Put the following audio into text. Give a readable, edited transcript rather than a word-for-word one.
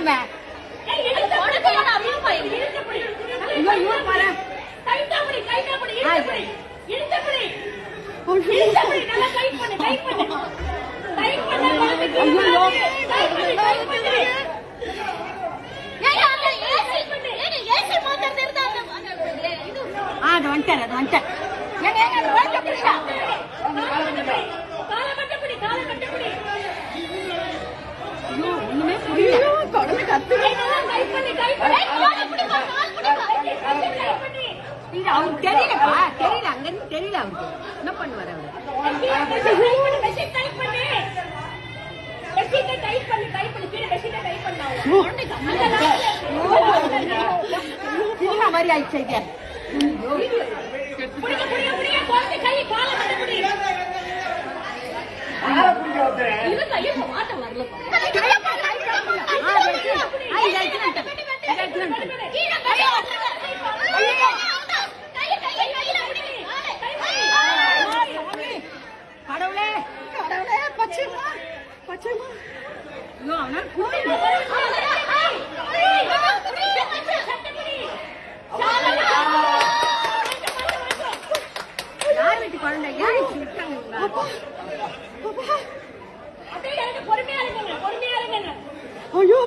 பிடிங்க. ஒண்ணுமே புரியல. அவருக்கு தெரியலப்பா, தெரியல, அங்க இருந்து தெரியல அவருக்கு என்ன பண்ணுவாரு அவரு. மாதிரி ஆயிடுச்சு. கடவுளே கடவுளே பச்சைமா பச்சைமா யார் வீட்டு குழந்தை ஐயோ